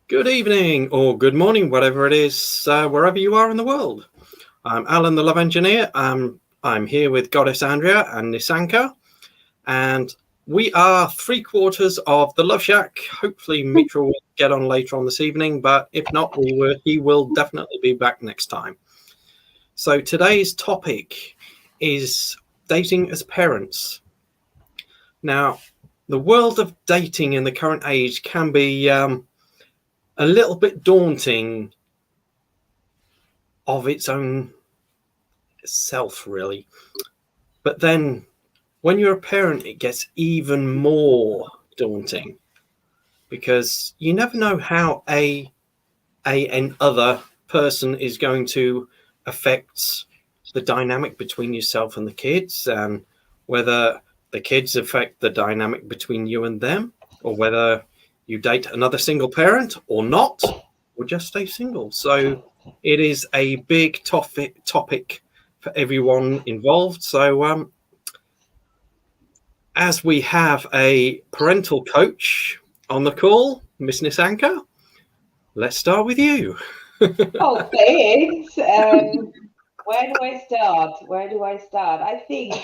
Good evening or good morning, whatever it is, wherever you are in the world. I'm Alan, the Love Engineer. I'm here with Goddess Andrea and Nisanka, and we are 3/4 of the Love Shack. Hopefully, Mitra will get on later on this evening, but if not, he will definitely be back next time. So today's topic is dating as parents. Now, the world of dating in the current age can be a little bit daunting of its own self, really. But then when you're a parent, it gets even more daunting because you never know how an other person is going to affect the dynamic between yourself and the kids, and whether the kids affect the dynamic between you and them, or whether you date another single parent or not, or just stay single. So it is a big topic for everyone involved. So as we have a parental coach on the call, Miss Nisanka, let's start with you. Oh, thanks. Where do I start? I think,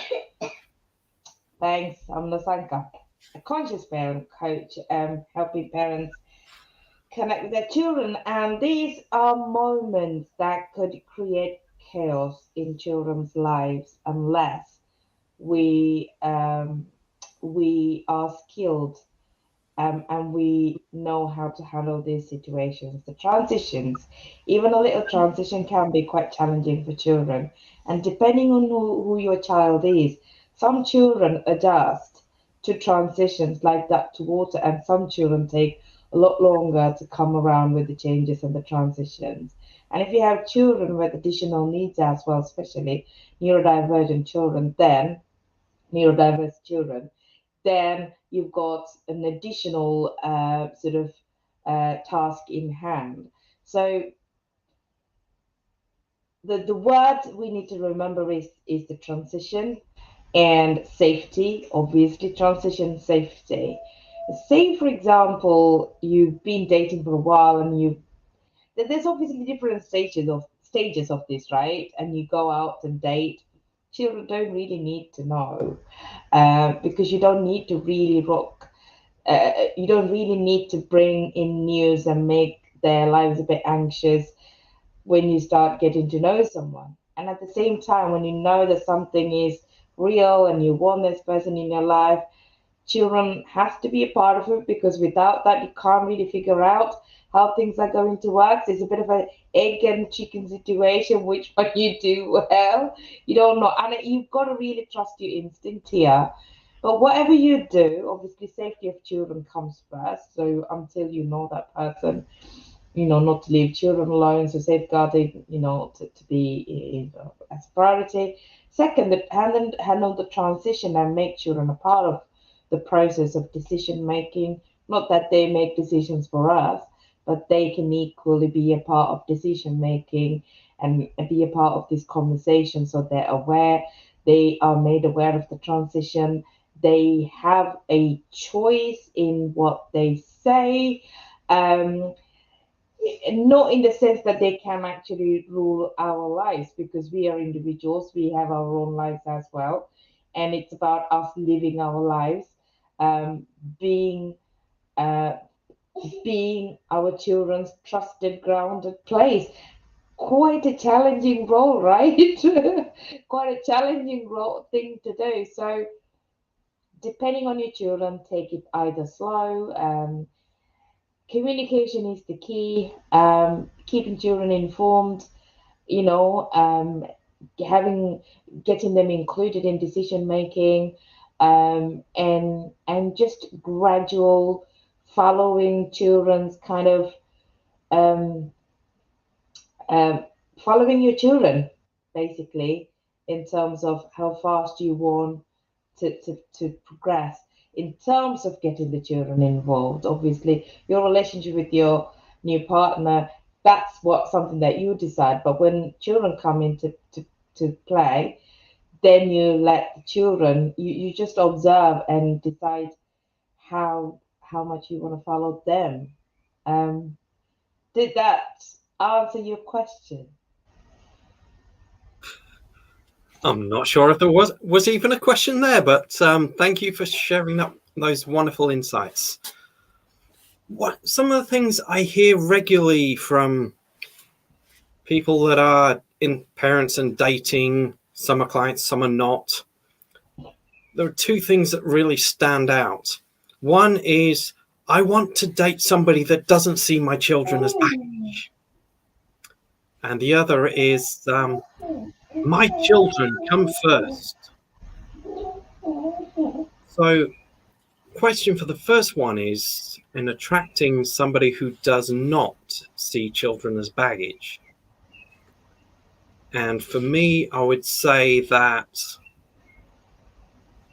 thanks, I'm Nasanka, a conscious parent coach, helping parents connect with their children. And these are moments that could create chaos in children's lives unless we we are skilled and we know how to handle these situations. The transitions, even a little transition, can be quite challenging for children. And depending on who your child is, some children adjust to transitions like that to water, and some children take a lot longer to come around with the changes and the transitions. And if you have children with additional needs as well, especially neurodivergent children, then neurodiverse children, then you've got an additional task in hand. So the word we need to remember is the transition and safety, obviously, transition safety. Say, for example, you've been dating for a while and there's obviously different stages of this, right? And you go out and date. Children don't really need to know because you don't need to really rock. You don't really need to bring in news and make their lives a bit anxious when you start getting to know someone. And at the same time, when you know that something is real and you want this person in your life, children have to be a part of it because without that, you can't really figure out how things are going to work. So it's a bit of an egg and chicken situation, which one you do well, you don't know. And you've got to really trust your instinct here. But whatever you do, obviously, safety of children comes first. So until you know that person, not to leave children alone, so safeguarding, to be as priority. Second, that handle the transition and make children a part of the process of decision making. Not that they make decisions for us, but they can equally be a part of decision making and be a part of this conversation so they're aware, they are made aware of the transition, they have a choice in what they say. Um, Not in the sense that they can actually rule our lives because we are individuals, we have our own lives as well, and it's about us living our lives, um, being uh, being our children's trusted grounded place. Quite a challenging role, right? Quite a challenging role thing to do. So depending on your children, take it either slow. Communication is the key. Keeping children informed, you know, having getting them included in decision making, and just gradual following children's kind of um, um, following your children basically in terms of how fast you want to progress in terms of getting the children involved. Obviously, your relationship with your new partner, that's what something that you decide. But when children come into to play, then you let the children, you just observe and decide how much you want to follow them. Um, Did that answer your question? I'm not sure if there was even a question there, but thank you for sharing those wonderful insights. What some of the things I hear regularly from people that are in parents and dating, some are clients, some are not. There are two things that really stand out. One is, I want to date somebody that doesn't see my children as baggage. And the other is, my children come first. So, question for the first one is, in attracting somebody who does not see children as baggage. And for me, I would say that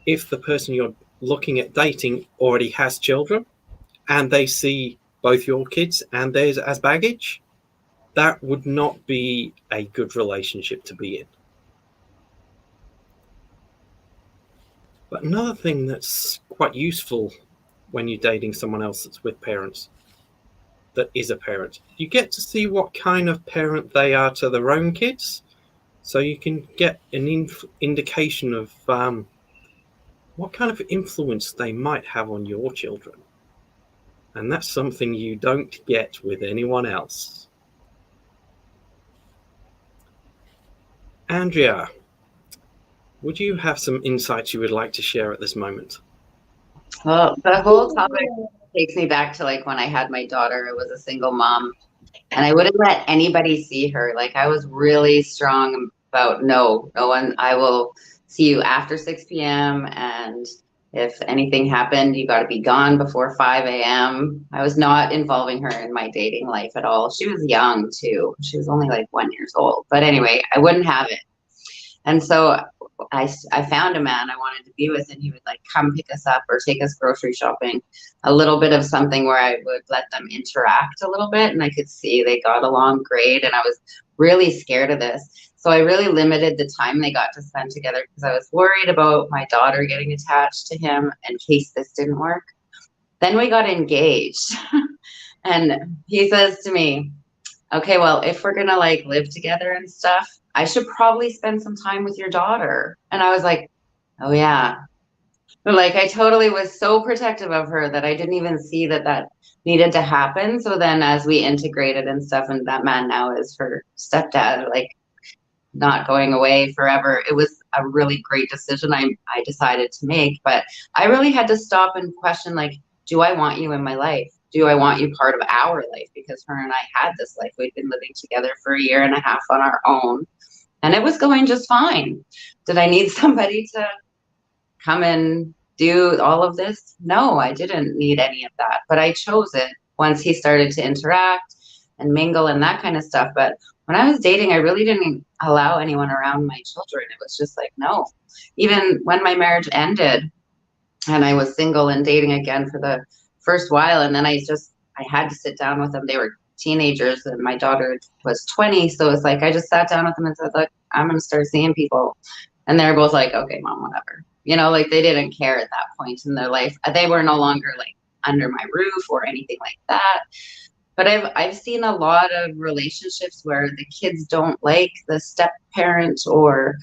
if the person you're looking at dating already has children and they see both your kids and theirs as baggage, that would not be a good relationship to be in. But another thing that's quite useful when you're dating someone else that's with parents, that is a parent, you get to see what kind of parent they are to their own kids, so you can get an indication of what kind of influence they might have on your children. And that's something you don't get with anyone else. Andrea, would you have some insights you would like to share at this moment? Well, the whole topic takes me back to like when I had my daughter. I was a single mom and I wouldn't let anybody see her. Like I was really strong about no one, I will see you after 6 p.m. And if anything happened, you got to be gone before 5 a.m. I was not involving her in my dating life at all. She was young too. She was only like 1 year old. But anyway, I wouldn't have it. And so I found a man I wanted to be with, and he would like come pick us up or take us grocery shopping, a little bit of something where I would let them interact a little bit, and I could see they got along great. And I was really scared of this. So I really limited the time they got to spend together because I was worried about my daughter getting attached to him in case this didn't work. Then we got engaged and he says to me, okay, well, if we're gonna like live together and stuff, I should probably spend some time with your daughter. And I was like, oh yeah. But like I totally was so protective of her that I didn't even see that needed to happen. So then as we integrated and stuff, and that man now is her stepdad, like not going away forever. It was a really great decision I decided to make. But I really had to stop and question, like, do I want you in my life? Do I want you part of our life? Because her and I had this life. We'd been living together for 1.5 years on our own, and it was going just fine. Did I need somebody to come and do all of this? No, I didn't need any of that, but I chose it once he started to interact and mingle and that kind of stuff. But when I was dating, I really didn't allow anyone around my children. It was just like, no. Even when my marriage ended and I was single and dating again for the first while, and then I had to sit down with them. They were teenagers and my daughter was 20. So it's like, I just sat down with them and said, look, I'm going to start seeing people. And they're both like, okay, mom, whatever. You know, like they didn't care at that point in their life. They were no longer like under my roof or anything like that. But I've seen a lot of relationships where the kids don't like the step parent, or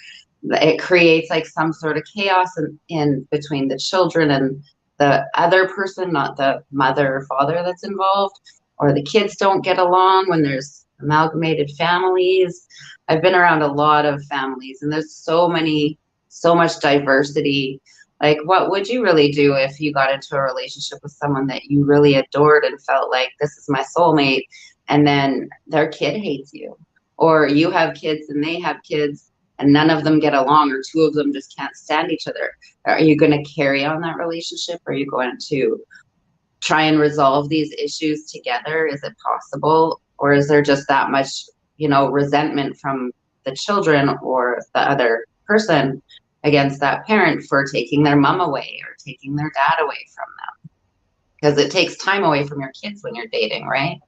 it creates like some sort of chaos in between the children and the other person, not the mother or father that's involved, or the kids don't get along when there's amalgamated families. I've been around a lot of families, and there's so much diversity. Like, what would you really do if you got into a relationship with someone that you really adored and felt like this is my soulmate, and then their kid hates you, or you have kids and they have kids and none of them get along, or two of them just can't stand each other? Are you going to carry on that relationship? Are you going to try and resolve these issues together? Is it possible? Or is there just that much, resentment from the children or the other person against that parent for taking their mom away or taking their dad away from them? Because it takes time away from your kids when you're dating, right?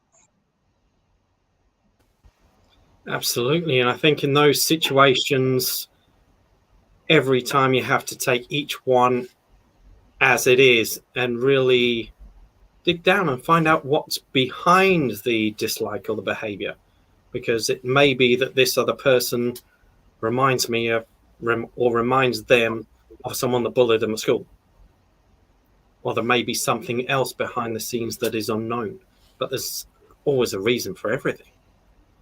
Absolutely. And I think in those situations, every time you have to take each one as it is and really dig down and find out what's behind the dislike or the behavior, because it may be that this other person reminds me of or reminds them of someone that bullied them at school, or there may be something else behind the scenes that is unknown, but there's always a reason for everything.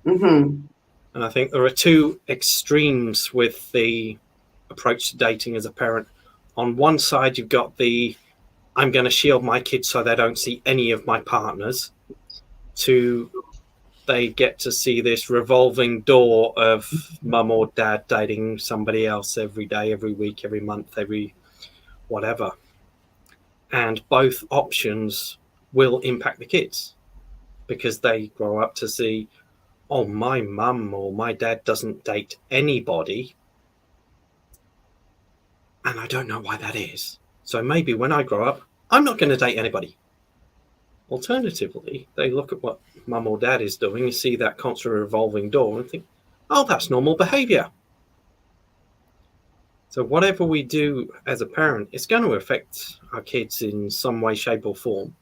Mm-hmm. And I think there are two extremes with the approach to dating as a parent. On one side, you've got the I'm going to shield my kids so they don't see any of my partners, to they get to see this revolving door of mum or dad dating somebody else every day, every week, every month, every whatever. And both options will impact the kids, because they grow up to see, oh, my mum or my dad doesn't date anybody, and I don't know why that is. So maybe when I grow up, I'm not going to date anybody. Alternatively, they look at what mum or dad is doing and see that constant revolving door and think, oh, that's normal behavior. So whatever we do as a parent, it's going to affect our kids in some way, shape, or form.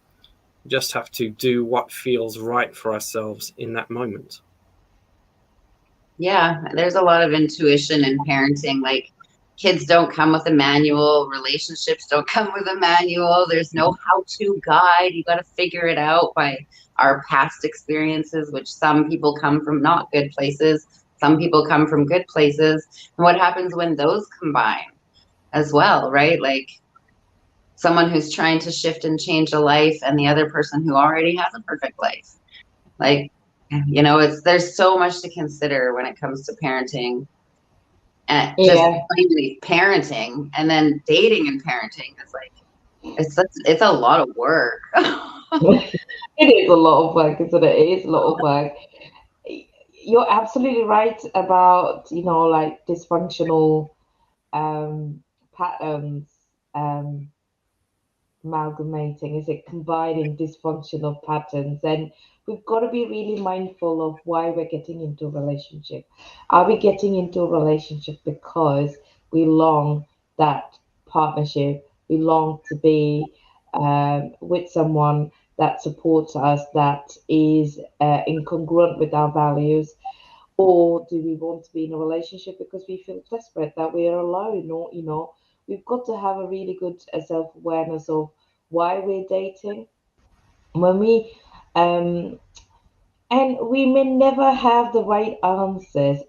We just have to do what feels right for ourselves in that moment. Yeah, there's a lot of intuition in parenting. Like, kids don't come with a manual, relationships don't come with a manual. There's no how-to guide. You got to figure it out by our past experiences, which some people come from not good places, some people come from good places. And what happens when those combine as well, right? Like, someone who's trying to shift and change a life and the other person who already has a perfect life. Like, there's so much to consider when it comes to parenting, and just plainly parenting, and then dating and parenting. It's like, it's a lot of work. It is a lot of work, isn't it? It is a lot of work. You're absolutely right about, like dysfunctional patterns, um, amalgamating, is it combining dysfunctional patterns? And we've got to be really mindful of why we're getting into a relationship. Are we getting into a relationship because we long that partnership? We long to be with someone that supports us, that is incongruent with our values? Or do we want to be in a relationship because we feel desperate that we are alone? Or, we've got to have a really good self awareness of why we're dating. When um, and we may never have the right answers.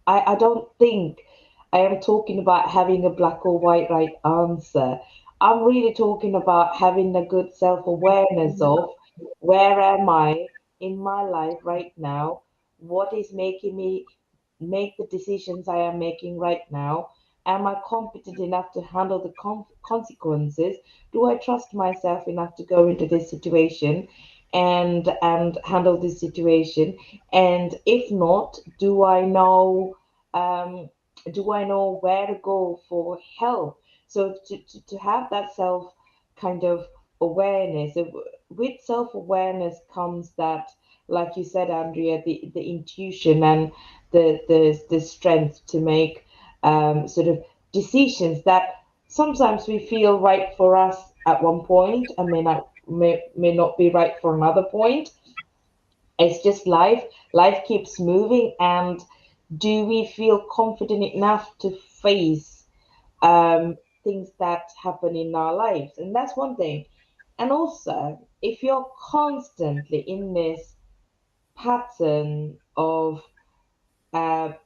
I don't think I am talking about having a black or white right answer. I'm really talking about having a good self awareness of where am I in my life right now? What is making me make the decisions I am making right now? Am I competent enough to handle the consequences? Do I trust myself enough to go into this situation and handle this situation? And if not, um, do I know where to go for help? So to have that self kind of awareness, with self awareness comes that, like you said, Andrea, the intuition and the strength to make sort of decisions that sometimes we feel right for us at one point and may not be right for another point. It's just life. Life keeps moving, and do we feel confident enough to face things that happen in our lives? And that's one thing. And also, if you're constantly in this pattern of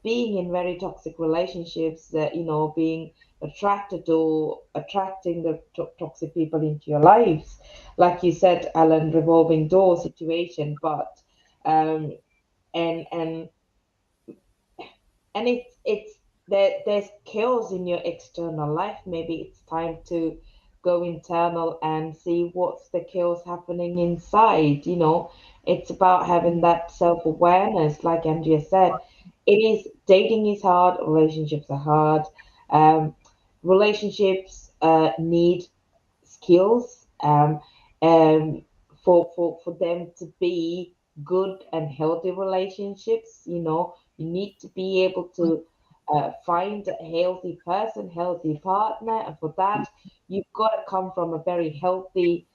being in very toxic relationships, being attracted or attracting the toxic people into your lives, like you said, Alan, revolving door situation. But um, and it's there's chaos in your external life. Maybe it's time to go internal and see what's the chaos happening inside. It's about having that self-awareness. Like Andrea said, dating is hard, relationships are hard. um, Relationships need skills, um, for them to be good and healthy relationships. You need to be able to find a healthy person, healthy partner, and for that, you've got to come from a very healthy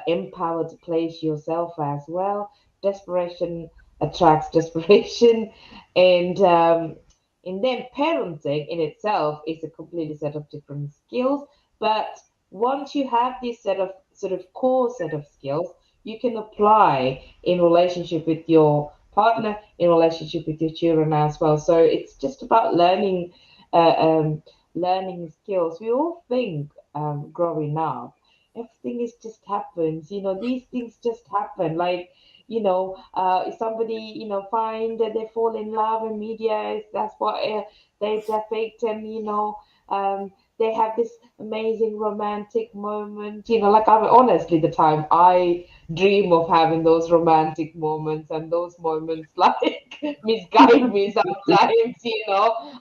empowered place yourself as well. Desperation attracts desperation, and then parenting in itself is a completely set of different skills. But once you have this set of sort of core set of skills, you can apply in relationship with your partner, in relationship with your children as well. So it's just about uh, um, learning skills. We all think growing up, everything is just happens. These things just happen. Like, if somebody, find that they fall in love and media, that's what they depict, and they have this amazing romantic moment. Like, I mean, honestly, the time I dream of having those romantic moments, and those moments like misguide me sometimes.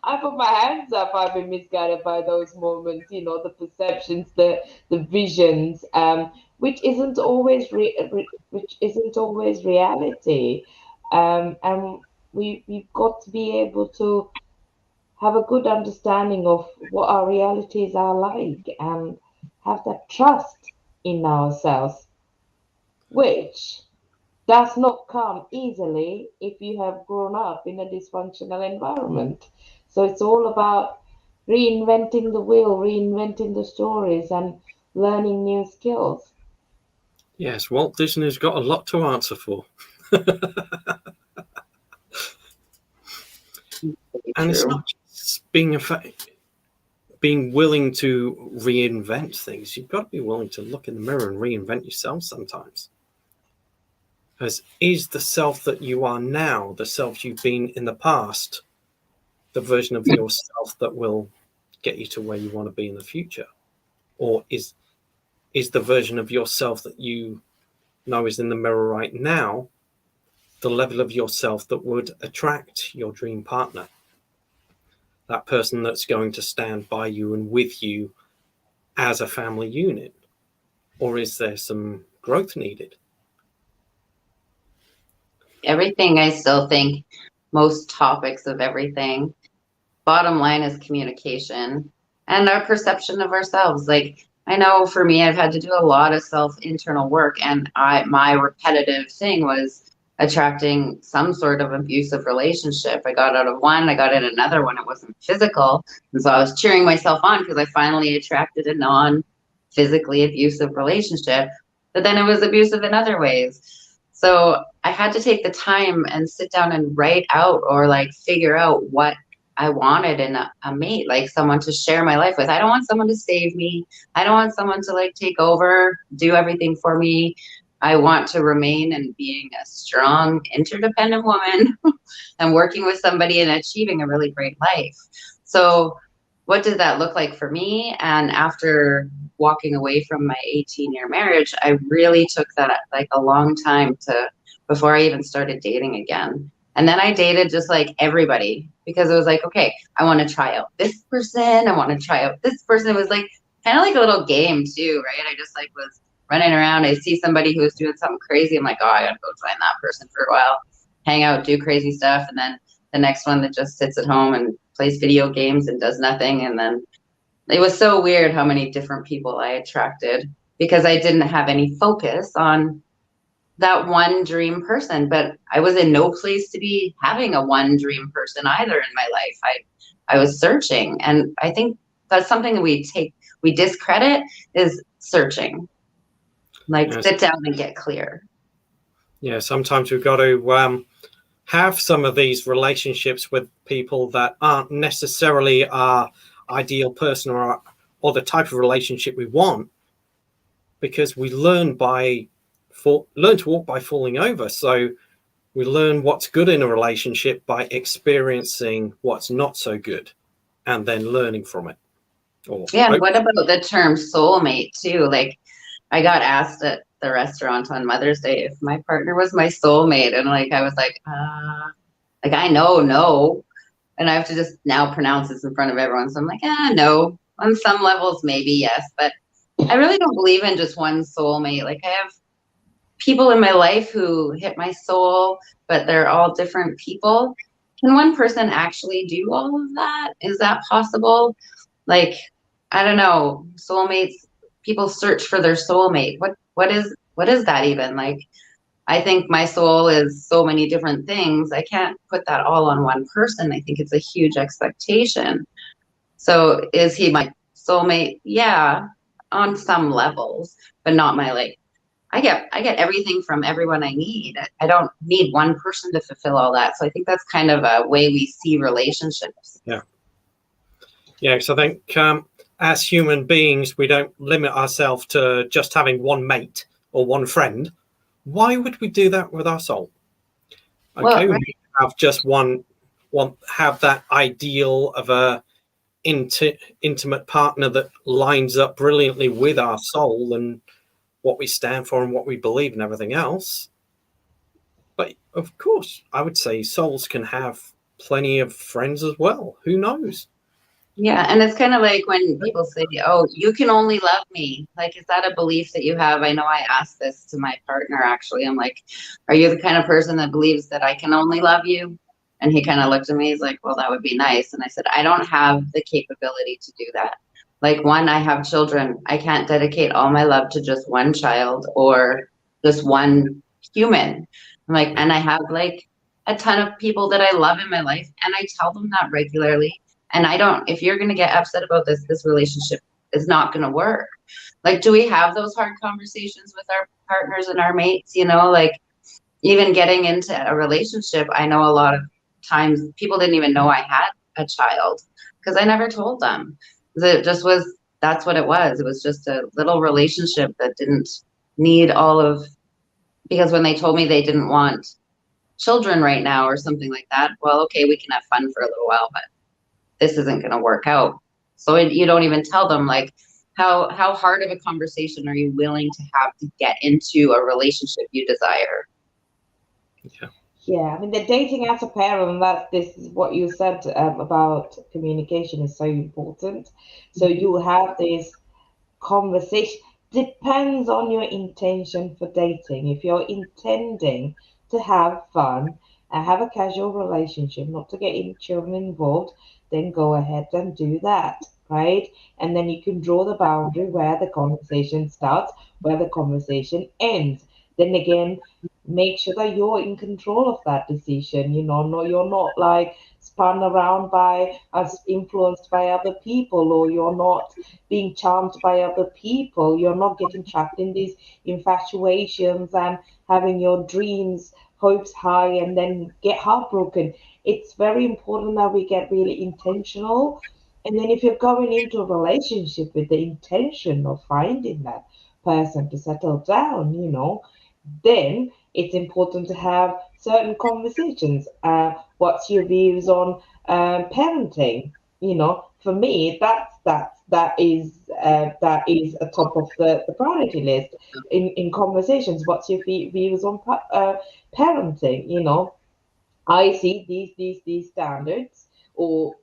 I put my hands up. I've been misguided by those moments. The perceptions, the visions, which isn't always reality. And we've got to be able to have a good understanding of what our realities are like, and have that trust in ourselves, which does not come easily if you have grown up in a dysfunctional environment. So it's all about reinventing the wheel, reinventing the stories, and learning new skills. Yes, Walt Disney's got a lot to answer for. And it's True. not just being willing to reinvent things. You've got to be willing to look in the mirror and reinvent yourself sometimes. Because is the self that you are now, the self you've been in the past, the version of yourself that will get you to where you want to be in the future? Or is the version of yourself that you know is in the mirror right now the level of yourself that would attract your dream partner? That person that's going to stand by you and with you as a family unit? Or is there some growth needed? Everything, I still think most topics of everything, bottom line is communication and our perception of ourselves. Like, I know for me, I've had to do a lot of internal work, and my repetitive thing was attracting some sort of abusive relationship. I got out of one, I got in another one. It wasn't physical, and so I was cheering myself on because I finally attracted a non-physically abusive relationship, but then it was abusive in other ways. So I had to take the time and sit down and write out, or like figure out what I wanted in a mate, like someone to share my life with. I don't want someone to save me. I don't want someone to like take over, do everything for me. I want to remain in being a strong, interdependent woman and working with somebody and achieving a really great life. So what did that look like for me? And after walking away from my 18-year marriage, I really took that like a long time before I even started dating again. And then I dated just like everybody, because it was like, okay, I want to try out this person. I want to try out this person. It was like kind of like a little game too, right? I just like was running around. I see somebody who's doing something crazy. I'm like, oh, I gotta go join that person for a while, hang out, do crazy stuff. And then the next one that just sits at home and plays video games and does nothing. And then it was so weird how many different people I attracted, because I didn't have any focus on that one dream person. But I was in no place to be having a one dream person either in my life. I was searching, and I think that's something that we discredit, is searching. Like, Yes. sit down and get clear. Yeah, sometimes we've got to have some of these relationships with people that aren't necessarily our ideal person or the type of relationship we want, because we learn to walk by falling over. So we learn what's good in a relationship by experiencing what's not so good and then learning from it. Yeah, and what about the term soulmate too? Like, I got asked at the restaurant on Mother's Day if my partner was my soulmate, and like I was like I know no, and I have to just now pronounce this in front of everyone. So I'm like, no. On some levels, maybe yes, but I really don't believe in just one soulmate. Like, I have people in my life who hit my soul, but they're all different people. Can one person actually do all of that? Is that possible? Like, I don't know. Soulmates people search for their soulmate. What is that even? Like, I think my soul is so many different things. I can't put that all on one person. I think it's a huge expectation. So is he my soulmate? Yeah, on some levels, but not my like. I get everything from everyone I need. I don't need one person to fulfill all that. So I think that's kind of a way we see relationships. Yeah. Yeah, so I think as human beings, we don't limit ourselves to just having one mate or one friend. Why would we do that with our soul? Okay, Well, right. we have just one, have that ideal of a intimate partner that lines up brilliantly with our soul and what we stand for and what we believe and everything else. But of course, I would say souls can have plenty of friends as well. Who knows? Yeah, and it's kind of like when people say, "Oh, you can only love me." Like, is that a belief that you have? I know I asked this to my partner actually. I'm like, "Are you the kind of person that believes that I can only love you?" And he kind of looked at me. He's like, "Well, that would be nice." And I said, "I don't have the capability to do that. Like, one, I have children. I can't dedicate all my love to just one child or just one human. I'm like, and I have like a ton of people that I love in my life, and I tell them that regularly. And I don't, if you're going to get upset about this relationship is not going to work. Like, do we have those hard conversations with our partners and our mates? You know, like even getting into a relationship, I know a lot of times people didn't even know I had a child because I never told them. It just was, that's what it was. It was just a little relationship that didn't need all of, because when they told me they didn't want children right now or something like that, well, okay, we can have fun for a little while, but this isn't going to work out. So you don't even tell them, like, how hard of a conversation are you willing to have to get into a relationship you desire? Yeah, I mean, the dating as a parent, this is what you said about communication is so important. So you have this conversation. Depends on your intention for dating. If you're intending to have fun and have a casual relationship, not to get any children involved, then go ahead and do that, right? And then you can draw the boundary where the conversation starts, where the conversation ends. Then again, make sure that you're in control of that decision. No, you're not like spun around by us, influenced by other people, or you're not being charmed by other people. You're not getting trapped in these infatuations and having your dreams, hopes high, and then get heartbroken. It's very important that we get really intentional. And then if you're going into a relationship with the intention of finding that person to settle down, then it's important to have certain conversations. What's your views on parenting? For me, that is a top of the priority list in conversations. What's your views on parenting? I see these standards, or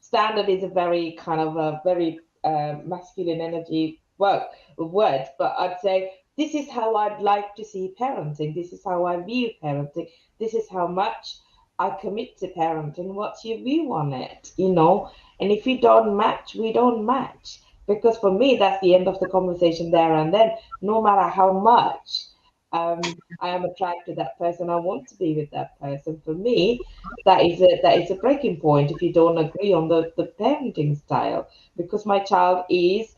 standard is a very kind of a very masculine energy word, but I'd say this is how I'd like to see parenting. This is how I view parenting. This is how much I commit to parenting. What's your view on it? And if we don't match, we don't match. Because for me, that's the end of the conversation there and then. No matter how much I am attracted to that person, I want to be with that person. For me, that is a breaking point if you don't agree on the parenting style, because my child is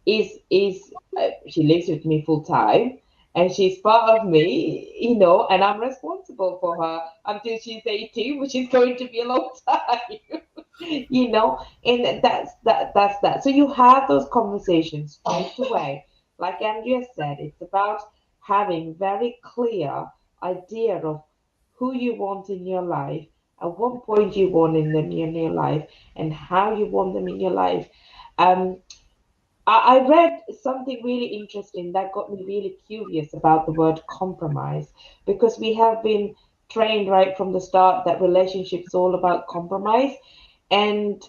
she lives with me full time, and she's part of me, and I'm responsible for her until she's 18, which is going to be a long time. And that's that. So you have those conversations straight away. Like Andrea said, it's about having very clear idea of who you want in your life, at what point you want them in your life, and how you want them in your life. Um, I read something really interesting that got me really curious about the word compromise, because we have been trained right from the start that relationships all about compromise. And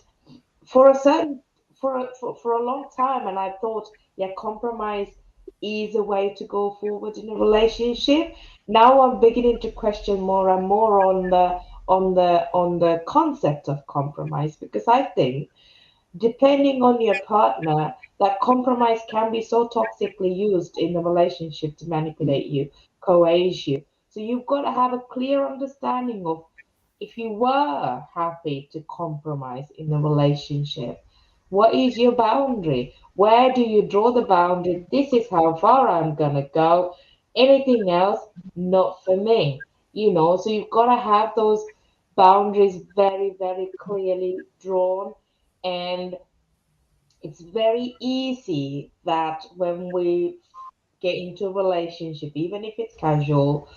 for a certain for a long time, and I thought, yeah, compromise is a way to go forward in a relationship. Now I'm beginning to question more and more on the concept of compromise, because I think depending on your partner, that compromise can be so toxically used in the relationship to manipulate you, coerce you. So you've got to have a clear understanding of, if you were happy to compromise in the relationship, what is your boundary? Where do you draw the boundary? This is how far I'm gonna go. Anything else, not for me. So you've got to have those boundaries very, very clearly drawn. And it's very easy that when we get into a relationship, even if it's casual,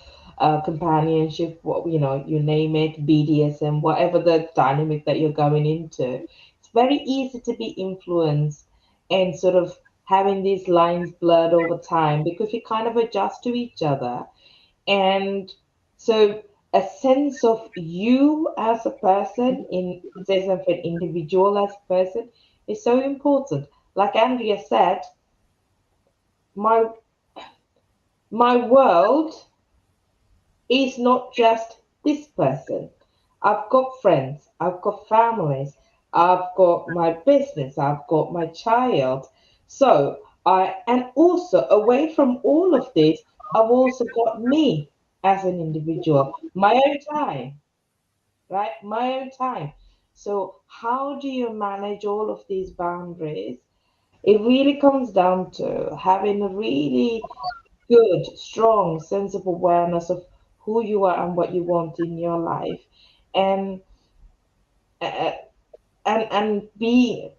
companionship, you name it, BDSM, whatever the dynamic that you're going into, it's very easy to be influenced and sort of having these lines blurred over time because we kind of adjust to each other. And so a sense of you as a person, in sense of an individual as a person, is so important. Like Andrea said, my my world is not just this person. I've got friends, I've got families, I've got my business, I've got my child. So and also away from all of this, I've also got me as an individual, my own time, right? My own time. So how do you manage all of these boundaries? It really comes down to having a really good, strong sense of awareness of who you are and what you want in your life, and uh, and being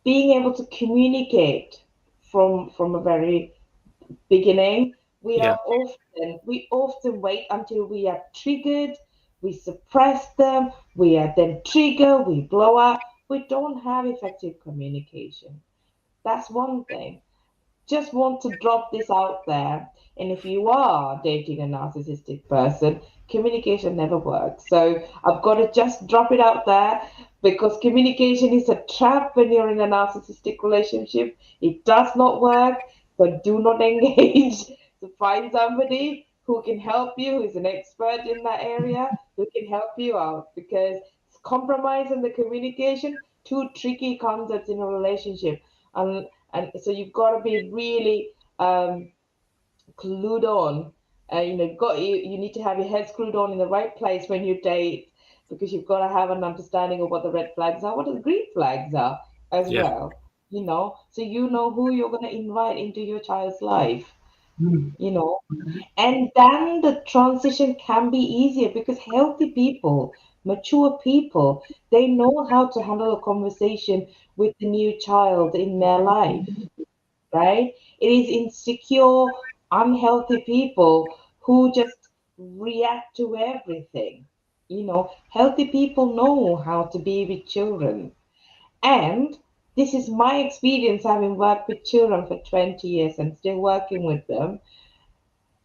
able to communicate from a very beginning. Yeah. We often wait until we are triggered, we suppress them, we are then triggered, we blow up. We don't have effective communication. That's one thing. Just want to drop this out there. And if you are dating a narcissistic person, communication never works. So I've got to just drop it out there, because communication is a trap when you're in a narcissistic relationship. It does not work. So do not engage. So find somebody who can help you, who's an expert in that area, who can help you out, because compromise and the communication, two tricky concepts in a relationship. And so you've got to be really clued on. You need to have your head screwed on in the right place when you date, because you've got to have an understanding of what the red flags are, what the green flags are as Yeah. well. So you know who you're going to invite into your child's life. You know, and then the transition can be easier because healthy people, mature people, they know how to handle a conversation with the new child in their life, right? It is insecure, unhealthy people who just react to everything. Healthy people know how to be with children. And this is my experience, having worked with children for 20 years and still working with them.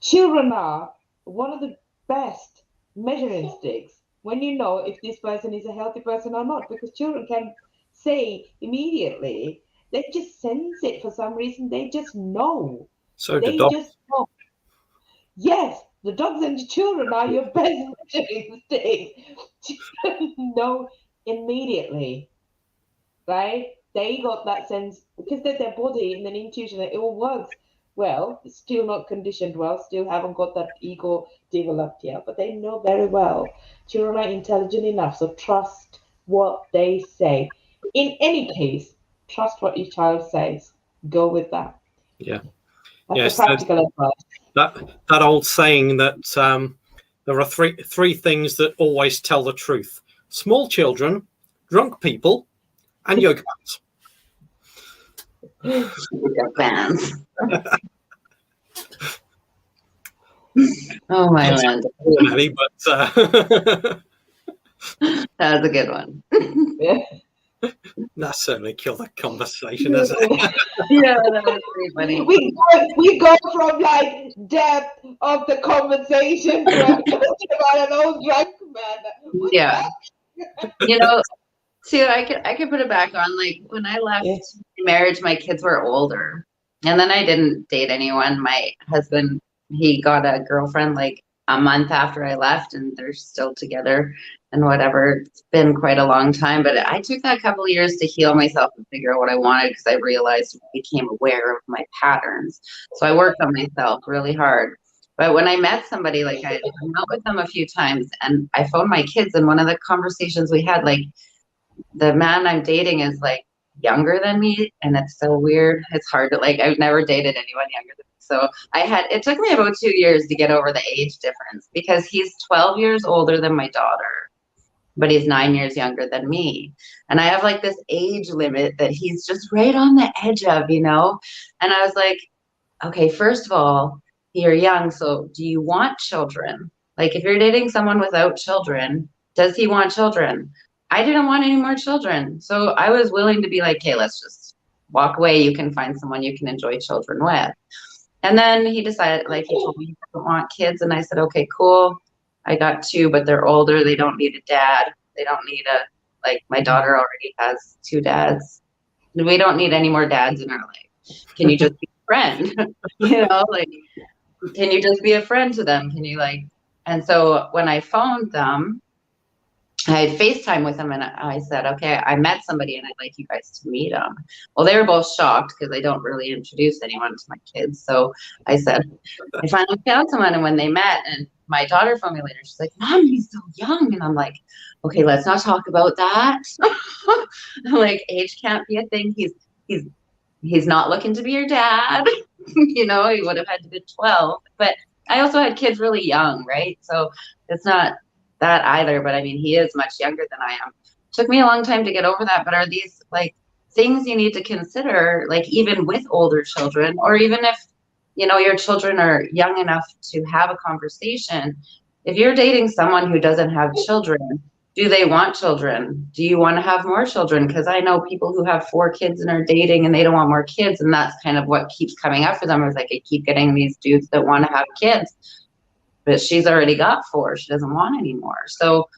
Children are one of the best measuring sticks when you know if this person is a healthy person or not, because children can say immediately. They just sense it for some reason. They just know. So do They dogs. just know. Yes, the dogs and the children are your best measuring stick. Children know immediately, right? They got that sense because they're their body and then intuition, it all works well. It's still not conditioned well, still haven't got that ego developed yet, but they know very well. Children are intelligent enough, so trust what they say. In any case, trust what your child says. Go with that. Yeah. That's the Yes. practical advice. That old saying that there are three things that always tell the truth: small children, drunk people, and yoga pants. Yoga pants. Oh my land. But That was a good one. Yeah. that certainly killed the conversation, hasn't it? Yeah, that was pretty funny. We go from like depth of the conversation to about an old drunk man. What's Yeah. that? See, I could put it back on. Like when I left Yeah. marriage, my kids were older, and then I didn't date anyone. My husband, he got a girlfriend like a month after I left, and they're still together and whatever. It's been quite a long time, but I took that couple of years to heal myself and figure out what I wanted, because I realized, became aware of my patterns. So I worked on myself really hard. But when I met somebody, like I hung out with them a few times, and I phoned my kids, and one of the conversations we had, like, the man I'm dating is like younger than me, and it's so weird. It's hard to, like, I've never dated anyone younger than me. So it took me about 2 years to get over the age difference, because he's 12 years older than my daughter, but he's 9 years younger than me. And I have like this age limit that he's just right on the edge of, you know? And I was like, okay, first of all, you're young, so do you want children? Like, if you're dating someone without children, does he want children? I didn't want any more children. So I was willing to be like, okay, let's just walk away. You can find someone you can enjoy children with. And then he decided, like, he told me he doesn't want kids. And I said, okay, cool. I got 2, but they're older. They don't need a dad. They don't need like, my daughter already has 2 dads. We don't need any more dads in our life. Can you just be a friend? You know, like, can you just be a friend to them? Can you, like, and so when I phoned them, I had FaceTime with them, and I said, okay, I met somebody and I'd like you guys to meet them. Well, they were both shocked, because I don't really introduce anyone to my kids. So I said, I finally found someone. And when they met, and my daughter phoned me later, she's like, Mom, he's so young. And I'm like, okay, let's not talk about that. Like, age can't be a thing. He's not looking to be your dad. You know, he would have had to be 12. But I also had kids really young, right? So it's not that either. But I mean, he is much younger than I am. Took me a long time to get over that. But are these, like, things you need to consider, like, even with older children, or even if, you know, your children are young enough to have a conversation? If you're dating someone who doesn't have children, do they want children? Do you want to have more children? Because I know people who have 4 kids and are dating, and they don't want more kids. And that's kind of what keeps coming up for them. Is like, I keep getting these dudes that want to have kids, but she's already got 4. She doesn't want any more. So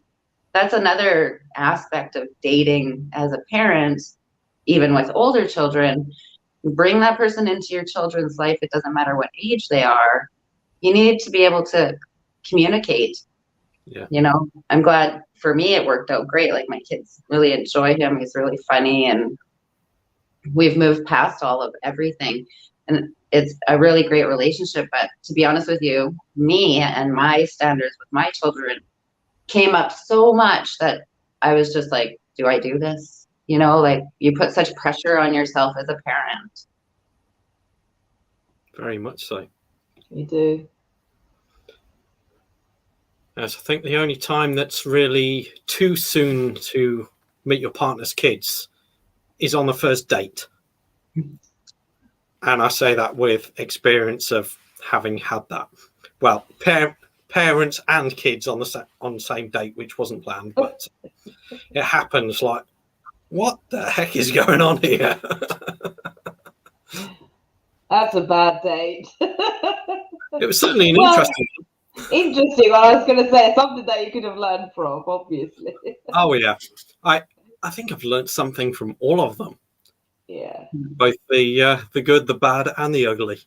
that's another aspect of dating as a parent, even with older children. Bring that person into your children's life. It doesn't matter what age they are. You need to be able to communicate. Yeah. You know, I'm glad, for me, it worked out great. Like, my kids really enjoy him. He's really funny, and we've moved past all of everything. And it's a really great relationship. But to be honest with you, me and my standards with my children came up so much that I was just like, do I do this? You know, like, you put such pressure on yourself as a parent. Very much so. You do. Yes, I think the only time that's really too soon to meet your partner's kids is on the first date. And I say that with experience of having had that. Well, parents and kids on the same date, which wasn't planned, but it happens. Like, what the heck is going on here? That's a bad date. It was certainly an interesting. Interesting. Well, I was going to say something that you could have learned from, obviously. Oh yeah, I think I've learned something from all of them. Yeah. Both the good, the bad, and the ugly.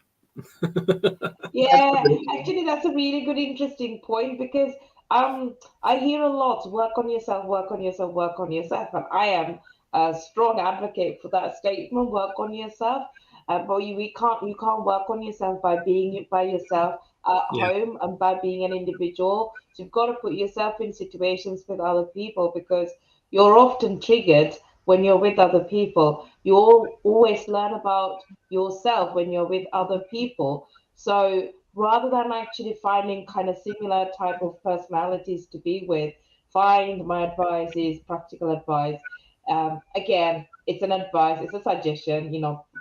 Yeah, actually, that's a really good, interesting point, because I hear a lot, work on yourself, work on yourself, work on yourself, and I am a strong advocate for that statement, work on yourself. But you can't work on yourself by being by yourself at home and by being an individual. So you've got to put yourself in situations with other people, because you're often triggered when you're with other people. You always learn about yourself when you're with other people. So rather than actually finding kind of similar type of personalities to be with, my advice is practical advice. Again, it's an advice, it's a suggestion,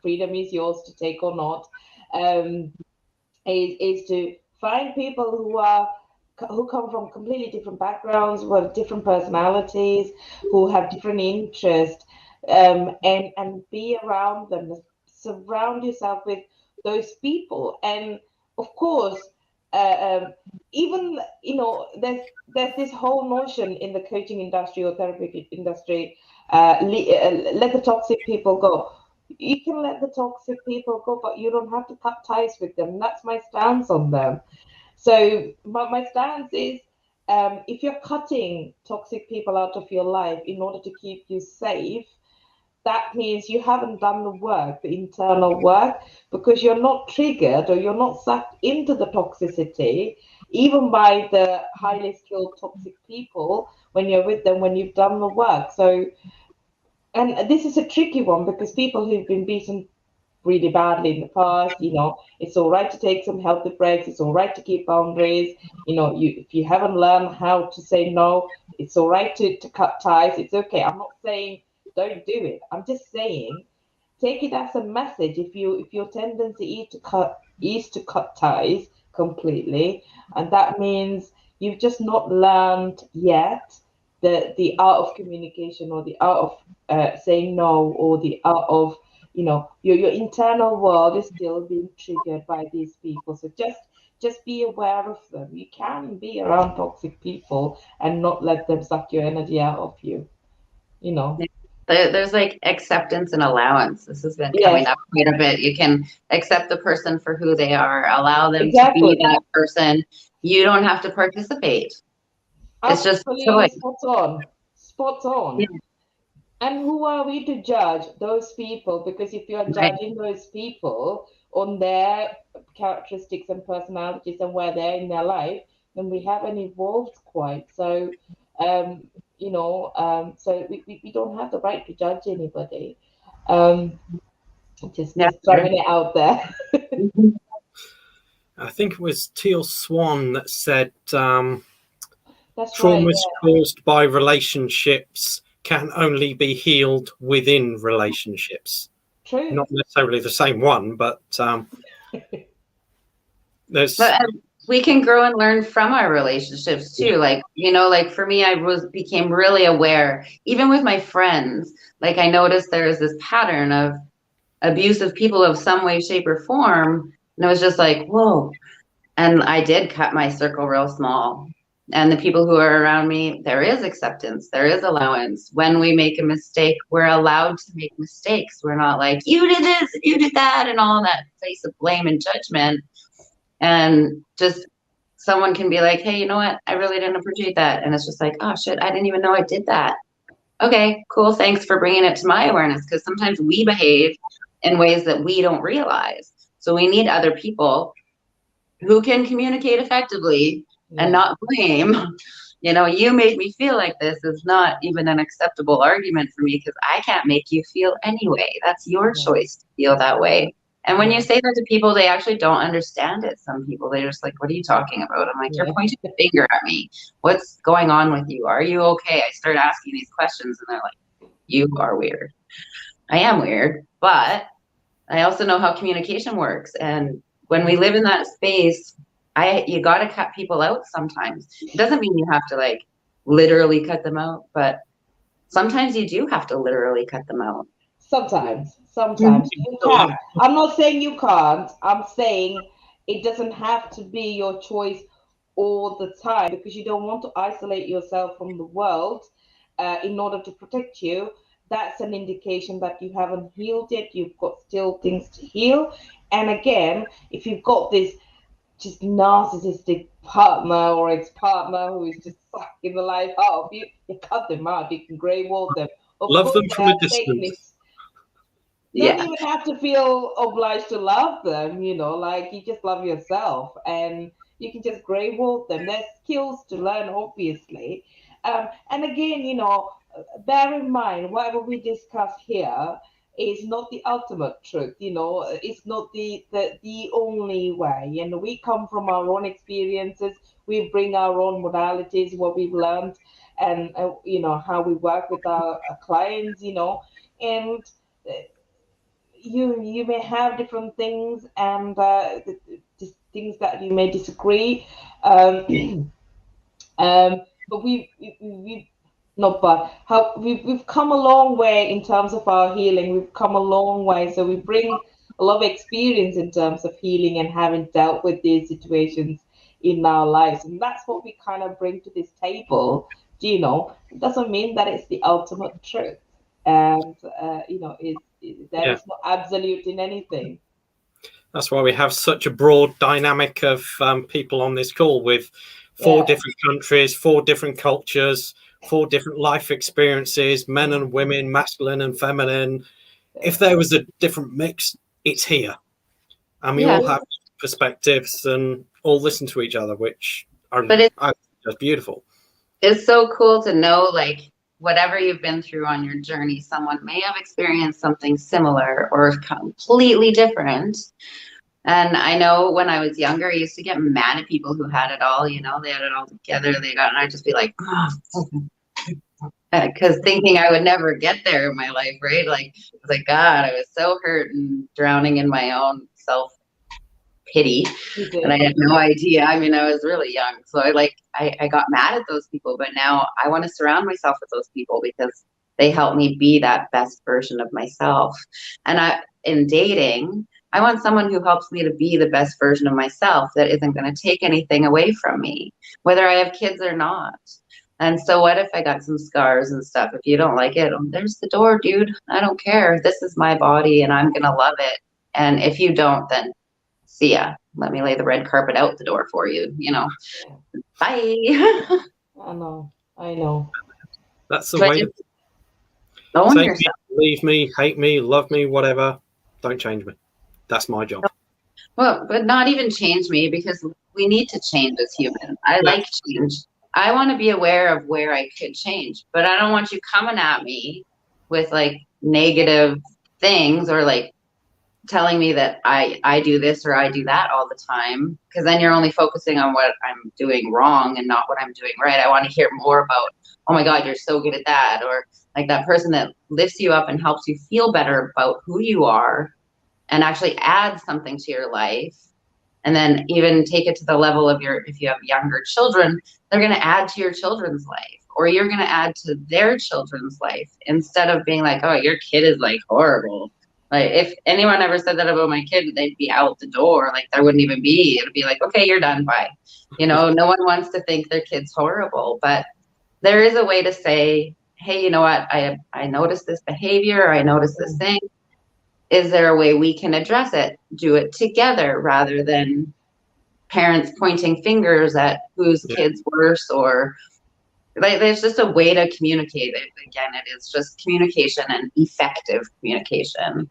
freedom is yours to take or not. Is to find people who come from completely different backgrounds, who have different personalities, who have different interests, and be around them. Surround yourself with those people, and of course, even there's this whole notion in the coaching industry or therapeutic industry. Let the toxic people go. You can let the toxic people go, but you don't have to cut ties with them. That's my stance on them. So my stance is, if you're cutting toxic people out of your life in order to keep you safe, that means you haven't done the work, the internal work, because you're not triggered or you're not sucked into the toxicity, even by the highly skilled toxic people when you're with them, when you've done the work. So, and this is a tricky one because people who've been beaten really badly in the past, it's all right to take some healthy breaks. It's all right to keep boundaries. If you haven't learned how to say no, it's all right to cut ties. It's okay. I'm not saying don't do it. I'm just saying take it as a message. If your tendency is to cut ties completely, and that means you've just not learned yet the art of communication, or the art of saying no, or the art of your internal world is still being triggered by these people. So just be aware of them. You can be around toxic people and not let them suck your energy out of you. There's like acceptance and allowance. This has been coming Yes, up quite a bit. You can accept the person for who they are, allow them to be exactly. that person. You don't have to participate. It's just Absolutely choice. spot on. Spot Yeah, on. And who are we to judge those people? Because if you're right. judging those people on their characteristics and personalities and where they're in their life, then we haven't evolved quite. So, so we don't have the right to judge anybody. Um, just Yeah. just throwing it out there. Mhm. I think it was Teal Swan that said That's right. traumas caused by relationships can only be healed within relationships. True. Not necessarily the same one, but there's But we can grow and learn from our relationships too. Like, like for me, became really aware, even with my friends. Like I noticed there is this pattern of abusive people of some way, shape, or form. And it was just like, whoa. And I did cut my circle real small. And the people who are around me, there is acceptance, there is allowance. When we make a mistake, we're allowed to make mistakes. We're not like, you did this, you did that, and all that place of blame and judgment. And just someone can be like, hey, you know what? I really didn't appreciate that. And it's just like, oh shit, I didn't even know I did that. Okay, cool. Thanks for bringing it to my awareness. Because sometimes we behave in ways that we don't realize. So we need other people who can communicate effectively and Yeah. not blame. You made me feel like this is not even an acceptable argument for me because I can't make you feel anyway. That's your Yeah. choice to feel that way. And when you Yeah. say that to people, they actually don't understand it. Some people, they're just like, what are you talking about? I'm like, you're Yeah. pointing a finger at me. What's going on with you? Are you okay? I start asking these questions and they're like, you are weird. I am weird, but I also know how communication works. And when we live in that space, you got to cut people out sometimes. It doesn't mean you have to like literally cut them out, but sometimes you do have to literally cut them out. Sometimes you can. I'm not saying you can't. I'm saying it doesn't have to be your choice all the time because you don't want to isolate yourself from the world in order to protect you. That's an indication that you haven't healed yet. You've got still things to heal. And again, if you've got this just narcissistic partner or ex-partner who is just sucking the life out of you, you cut them out. You can grey wall them. Of love course, them they from a have distance. techniques. Don't Yeah. even have to feel obliged to love them, like you just love yourself and you can just grey wall them. There's skills to learn, obviously. And again, bear in mind, whatever we discuss here is not the ultimate truth, it's not the only way. And we come from our own experiences, we bring our own modalities, what we've learned, and, how we work with our clients, and you may have different things and just things that you may disagree. um, but we not but how we've come a long way in terms of our healing. We've come a long way, so we bring a lot of experience in terms of healing and having dealt with these situations in our lives, and that's what we kind of bring to this table. It doesn't mean that it's the ultimate truth, and that Yeah, is not absolute in anything. That's why we have such a broad dynamic of people on this call with 4 different countries, 4 different cultures, 4 different life experiences, men and women, masculine and feminine. If there was a different mix, it's here. And we all have perspectives and all listen to each other, which I think is beautiful. It's so cool to know, like, whatever you've been through on your journey, someone may have experienced something similar or completely different. And I know when I was younger, I used to get mad at people who had it all, you know, they had it all together. And I'd just be like, because thinking I would never get there in my life, right? Like, I was like, God, I was so hurt and drowning in my own self-pity. And I had no idea. I mean, I was really young. So I got mad at those people, but now I want to surround myself with those people because they help me be that best version of myself. And in dating, I want someone who helps me to be the best version of myself that isn't going to take anything away from me, whether I have kids or not. And so what if I got some scars and stuff? If you don't like it, there's the door, dude. I don't care. This is my body and I'm going to love it. And if you don't, then see ya. Let me lay the red carpet out the door for you, you know. Bye. I know. That's the way. Own yourself. Leave me, hate me, love me, whatever. Don't change me. That's my job. Well, but not even change me, because we need to change as humans. I like change. I want to be aware of where I could change, but I don't want you coming at me with like negative things or like telling me that I do this or I do that all the time, because then you're only focusing on what I'm doing wrong and not what I'm doing right. I want to hear more about, oh my God, you're so good at that. Or like that person that lifts you up and helps you feel better about who you are and actually adds something to your life. And then even take it to the level of if you have younger children, they're going to add to your children's life, or you're going to add to their children's life, instead of being like, oh, your kid is like horrible. Like if anyone ever said that about my kid, they'd be out the door. Like there wouldn't even be, it'd be like, okay, you're done. Bye. You know, no one wants to think their kid's horrible, but there is a way to say, hey, you know what? I noticed this behavior. I noticed this thing. Is there a way we can address it? Do it together rather than parents pointing fingers at whose kid's worse, or like there's just a way to communicate it. Again, it is just communication and effective communication.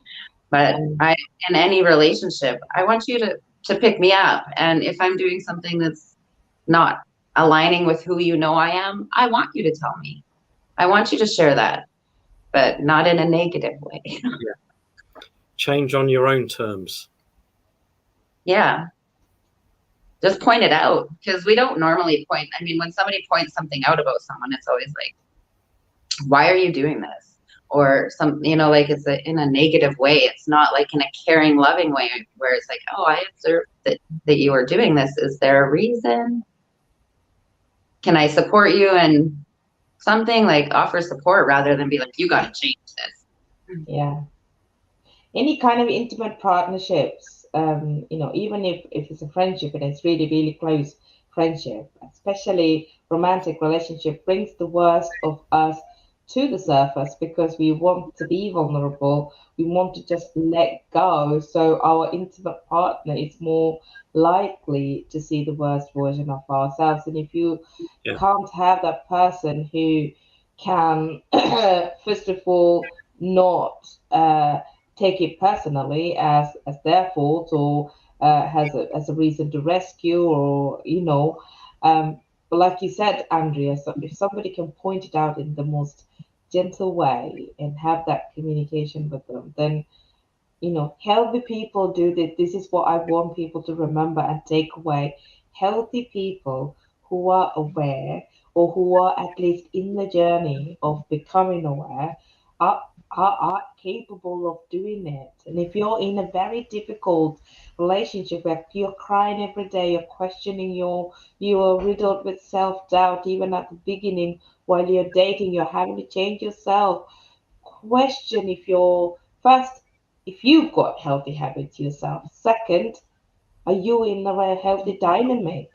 But in any relationship, I want you to pick me up. And if I'm doing something that's not aligning with who you know I am, I want you to tell me. I want you to share that, but not in a negative way. Change on your own terms. Yeah. Just point it out, because we don't normally point. I mean, when somebody points something out about someone, it's always like, why are you doing this? Or some, you know, like it's in a negative way. It's not like in a caring, loving way where it's like, oh, I observed that you are doing this. Is there a reason? Can I support you in something? Like offer support rather than be like, you got to change this. Yeah. Any kind of intimate partnerships, you know, even if it's a friendship and it's really, really close friendship, especially romantic relationship, brings the worst of us to the surface because we want to be vulnerable. We want to just let go. So our intimate partner is more likely to see the worst version of ourselves. And if you can't have that person who can, first of all, not take it personally as their fault, or as a reason to rescue, or you know, but like you said, Andrea, so if somebody can point it out in the most gentle way and have that communication with them, then you know, healthy people do this. This is what I want people to remember and take away. Healthy people who are aware, or who are at least in the journey of becoming aware, are capable of doing it. And if you're in a very difficult relationship where you're crying every day, you're questioning you're riddled with self-doubt even at the beginning, while you're dating, you're having to change yourself. Question if you're first, if you've got healthy habits yourself. Second, are you in a healthy dynamic?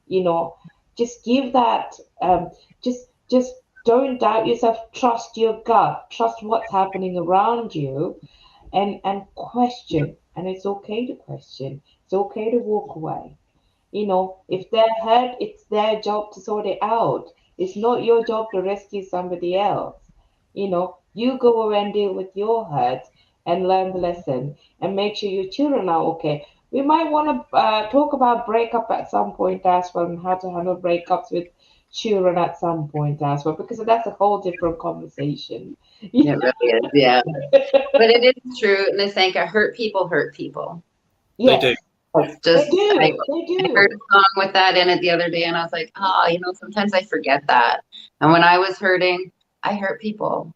You know, just give that. Just don't doubt yourself. Trust your gut. Trust what's happening around you, and question and it's okay to question. It's okay to walk away. If they're hurt, it's their job to sort it out. It's not your job to rescue somebody else. You go away and deal with your hurt and learn the lesson and make sure your children are okay. We might want to talk about breakup at some point as well, and how to handle breakups with children at some point as well, because that's a whole different conversation. It really is, yeah. But it is true, Nisanka, hurt people hurt people. They do. Yes, It's they just, do. I They heard do. a song with that in it the other day, and I was like, sometimes I forget that. And when I was hurting, I hurt people.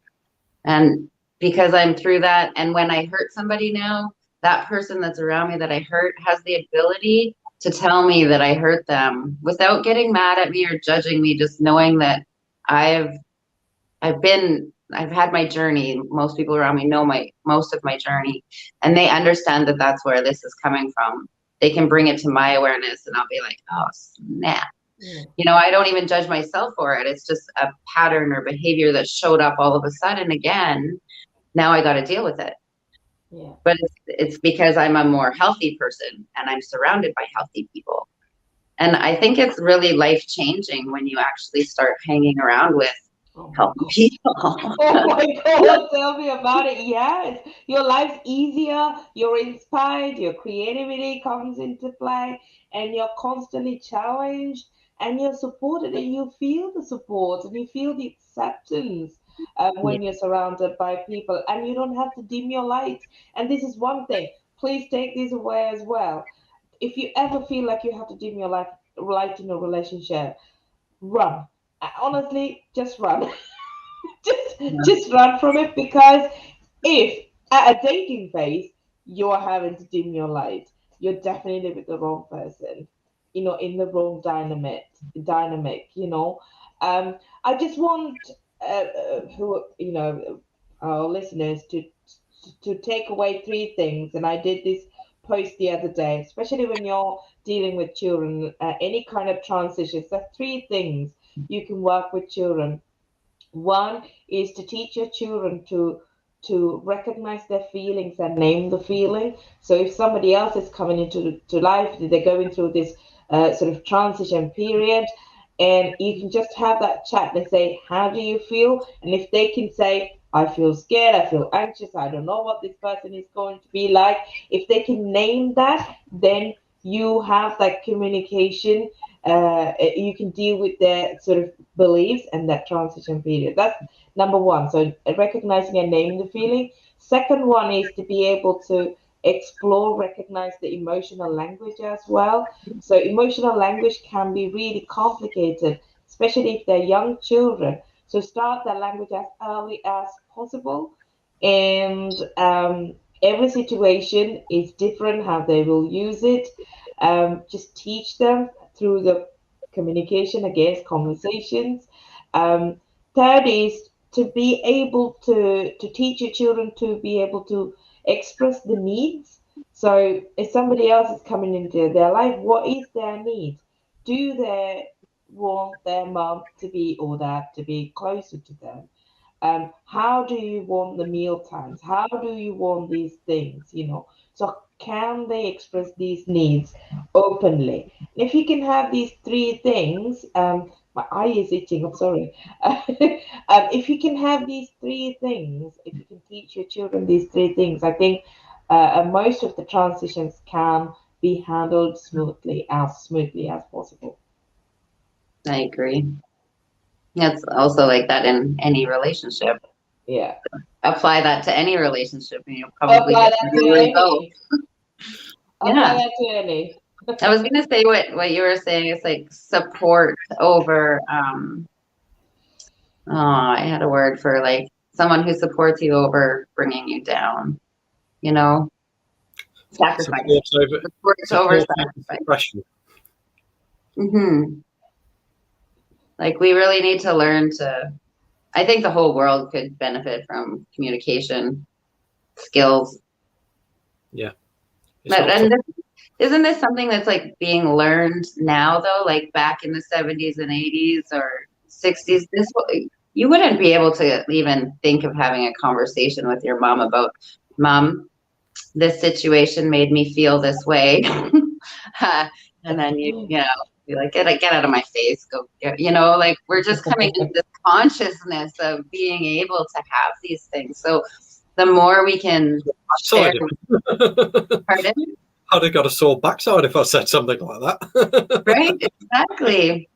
And because I'm through that, and when I hurt somebody now, that person that's around me that I hurt has the ability to tell me that I hurt them without getting mad at me or judging me, just knowing that I've I've had my journey. Most people around me know most of my journey, and they understand that that's where this is coming from. They can bring it to my awareness, and I'll be like, oh, snap. Yeah. I don't even judge myself for it. It's just a pattern or behavior that showed up all of a sudden again. Now I got to deal with it. Yeah. But it's because I'm a more healthy person and I'm surrounded by healthy people. And I think it's really life changing when you actually start hanging around with Oh my healthy God. people. Oh my God, tell me about it. Yes, your life's easier, you're inspired, your creativity comes into play, and you're constantly challenged, and you're supported, and you feel the support, and you feel the acceptance Yeah. when you're surrounded by people, and you don't have to dim your light. And this is one thing, please take this away as well. If you ever feel like you have to dim your light in a relationship, run. Honestly, just run. just run from it, because if at a dating phase you're having to dim your light, you're definitely with the wrong person, in the wrong dynamic. I just want who our listeners to take away three things, and I did this post the other day, especially when you're dealing with children, any kind of transitions. There are three things you can work with children. One is to teach your children to recognize their feelings and name the feeling. So if somebody else is coming into to life, they're going through this sort of transition period, and you can just have that chat and say, "How do you feel?" And if they can say, "I feel scared, I feel anxious, I don't know what this person is going to be like," if they can name that, then you have that communication. You can deal with their sort of beliefs and that transition period. That's number one. So recognizing and naming the feeling. Second one is to be able to explore, recognize the emotional language as well. So emotional language can be really complicated, especially if they're young children. So start that language as early as possible. And every situation is different how they will use it. Just teach them through the communication, against conversations. Um, Third is to be able to teach your children to be able to express the needs. So if somebody else is coming into their life, what is their need? Do they want their mom to be, or dad to be closer to them? How do you want the meal times? How do you want these things? So can they express these needs openly? And if you can have these three things, my eye is itching, I'm sorry. If you can have these three things, if you can teach your children these three things, I think most of the transitions can be handled smoothly as possible. I agree. It's also like that in any relationship. Yeah. Apply that to any relationship and you'll probably Apply get that a to good result. any. Apply Yeah. that to any. I was gonna say what you were saying is like support over I had a word for like someone who supports you over bringing you down, you know? Sacrifice. Support over Support over sacrifice. suppression. Like we really need to learn to I think the whole world could benefit from communication skills. Yeah. But isn't this something that's like being learned now though? Like back in the 70s and 80s or 60s, you wouldn't be able to even think of having a conversation with your mom about, Mom, this situation made me feel this way. And then you know, be like, get out of my face, go get, you know, like we're just coming into this consciousness of being able to have these things. So the more we can share, pardon? I'd have got a sore backside if I said something like that. Right, exactly.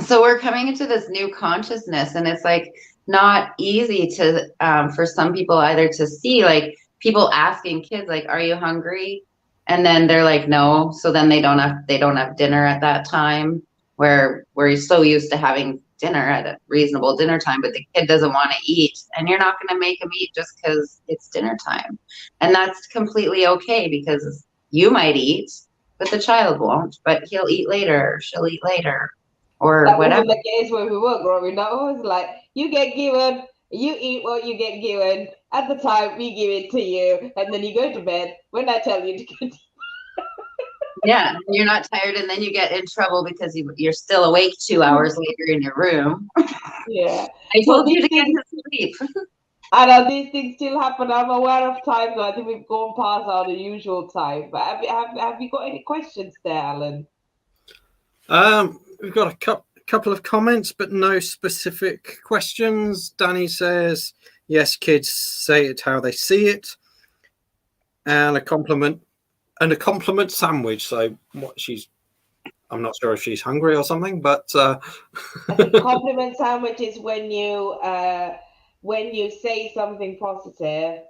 So we're coming into this new consciousness, and it's like not easy to for some people either to see, like people asking kids like, are you hungry? And then they're like, no. So then they don't have dinner at that time, where we're so used to having dinner at a reasonable dinner time, but the kid doesn't want to eat, and you're not going to make him eat just because it's dinner time. And that's completely okay, because you might eat, but the child won't, but he'll eat later, she'll eat later, or that whatever. was the case when we were growing up. It was like, you get given, you eat what you get given. At the time, we give it to you, and then you go to bed when I tell you to go to bed. Yeah, you're not tired, and then you get in trouble because you're still awake 2 hours later in your room. Yeah. I told you to get to sleep. And these things still happen. I'm aware of times. I think we've gone past our usual time. But have you got any questions there, Alan? We've got a couple of comments, but no specific questions. Danny says, yes, kids say it how they see it. And a compliment sandwich. So I'm not sure if she's hungry or something, but I think compliment sandwich is when you say something positive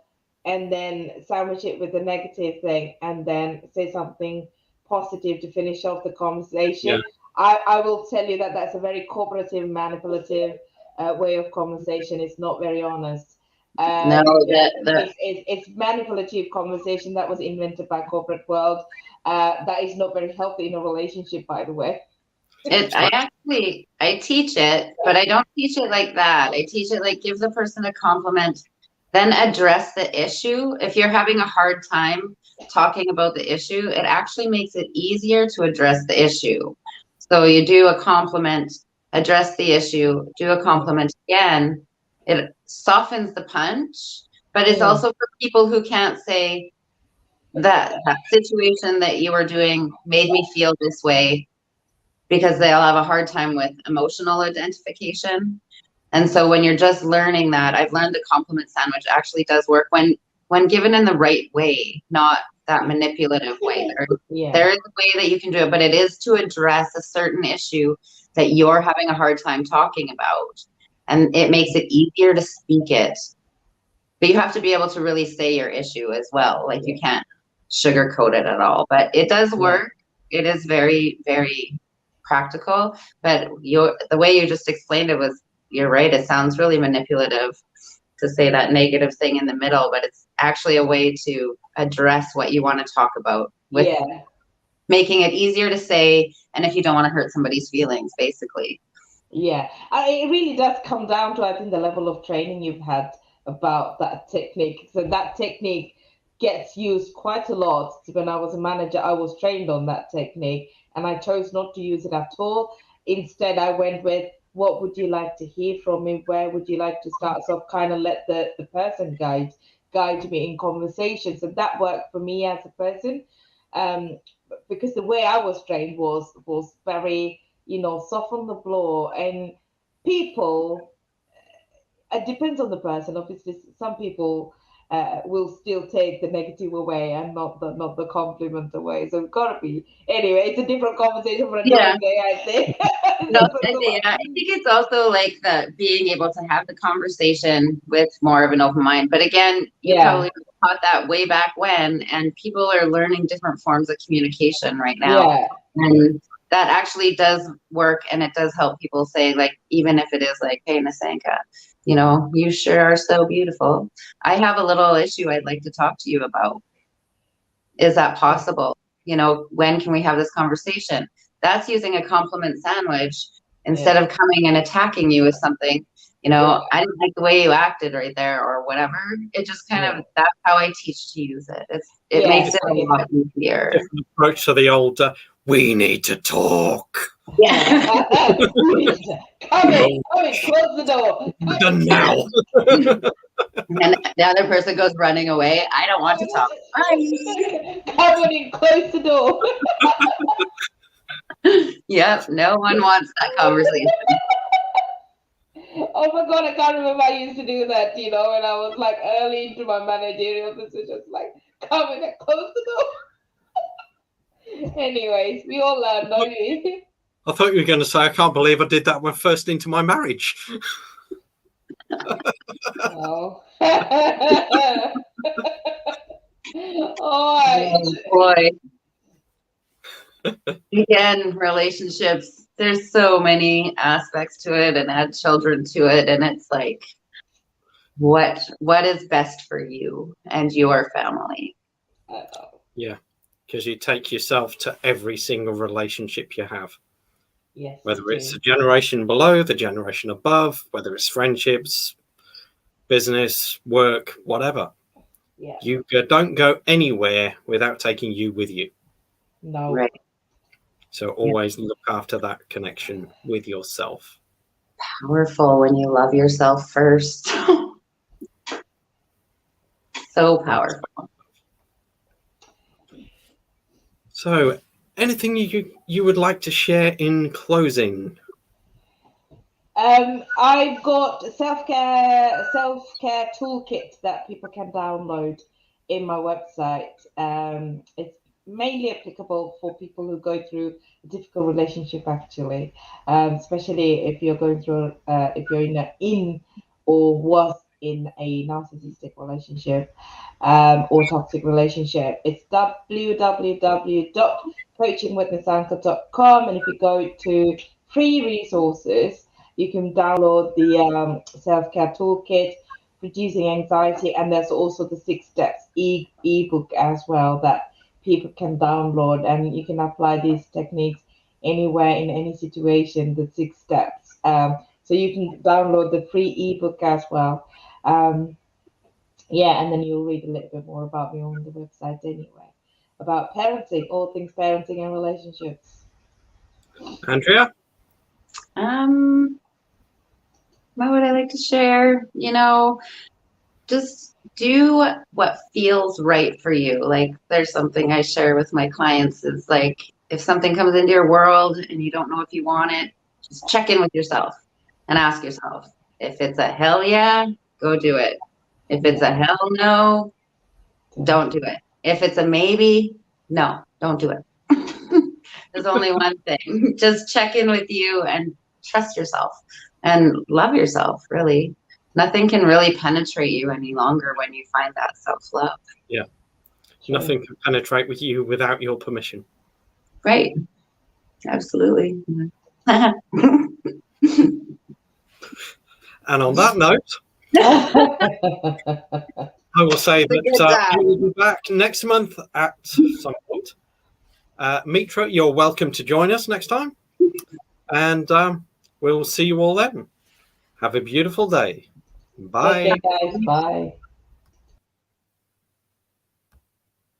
and then sandwich it with a negative thing, and then say something positive to finish off the conversation. Yeah. I will tell you that that's a very cooperative, manipulative way of conversation. It's not very honest. No, it's manipulative conversation that was invented by corporate world. That is not very healthy in a relationship, by the way. I teach it, but I don't teach it like that. I teach it like, give the person a compliment, then address the issue. If you're having a hard time talking about the issue, it actually makes it easier to address the issue. So you do a compliment, address the issue, do a compliment again. It softens the punch, but it's also for people who can't say that situation that you were doing made me feel this way, because they'll have a hard time with emotional identification. And so when you're just learning that, I've learned the compliment sandwich actually does work when given in the right way, not that manipulative way. There is a way that you can do it, but it is to address a certain issue that you're having a hard time talking about. And it makes it easier to speak it. But you have to be able to really say your issue as well. Like you can't sugarcoat it at all. But it does work. It is very, very practical. But the way you just explained it was, you're right. It sounds really manipulative to say that negative thing in the middle, but it's actually a way to address what you want to talk about with making it easier to say, and if you don't want to hurt somebody's feelings, basically. Yeah, it really does come down to, I think, the level of training you've had about that technique. So that technique gets used quite a lot. When I was a manager, I was trained on that technique, and I chose not to use it at all. Instead, I went with, what would you like to hear from me? Where would you like to start? So kind of let the person guide me in conversations. And that worked for me as a person, because the way I was trained was very, soft on the blow. And people, it depends on the person. Obviously, some people will still take the negative away and not the compliment away. So it's got to be. Anyway, it's a different conversation for a different day, I think. I think it's also like the being able to have the conversation with more of an open mind. But again, you probably taught that way back when, and people are learning different forms of communication right now. Yeah. And that actually does work, and it does help people say, like, even if it is like, hey, Nasanka, you sure are so beautiful. I have a little issue I'd like to talk to you about. Is that possible? When can we have this conversation? That's using a compliment sandwich instead of coming and attacking you with something. I didn't like the way you acted right there or whatever. It just kind of, that's how I teach to use it. It makes it a lot easier. Approach to the old, we need to talk. Yeah. Come in, close the door. Done now. And the other person goes running away. I don't want to talk. Bye. Come on in, close the door. Yep, no one wants that conversation. Oh my God, I can't remember I used to do that, when I was like early into my managerial positions, like, come in and close the door. Anyways, we all learn, don't we? I thought you were going to say, I can't believe I did that when first into my marriage. Oh. All right. Oh, boy. Again, relationships, there's so many aspects to it, and add children to it, and it's like, what is best for you and your family? Yeah, because you take yourself to every single relationship you have. Yes. Whether it's the generation below, the generation above, whether it's friendships, business, work, whatever. Yeah. You don't go anywhere without taking you with you. No. Right. So always look after that connection with yourself. Powerful when you love yourself first. So powerful. So anything you would like to share in closing? I've got self-care toolkit that people can download in my website. It's mainly applicable for people who go through a difficult relationship, actually, especially if you're going through, if you're in or was in a narcissistic relationship or toxic relationship. It's www.coachingwithmissanka.com, and if you go to free resources, you can download the self-care toolkit, reducing anxiety, and there's also the 6 steps ebook as well that people can download, and you can apply these techniques anywhere in any situation. The 6 steps. So you can download the free ebook as well. Yeah, and then you'll read a little bit more about me on the website anyway, about parenting, all things parenting and relationships. Andrea? What would I like to share? Just do what feels right for you. Like, there's something I share with my clients is like, if something comes into your world and you don't know if you want it, just check in with yourself and ask yourself, if it's a hell yeah, go do it. If it's a hell no, don't do it. If it's a maybe, no, don't do it. There's only one thing. Just check in with you and trust yourself and love yourself, really. Nothing can really penetrate you any longer when you find that self-love. Yeah. Nothing can penetrate with you without your permission. Right. Absolutely. And on that note, I will say that we will be back next month at some point. Mitra, you're welcome to join us next time. And we'll see you all then. Have a beautiful day. Bye. Okay, guys. Bye.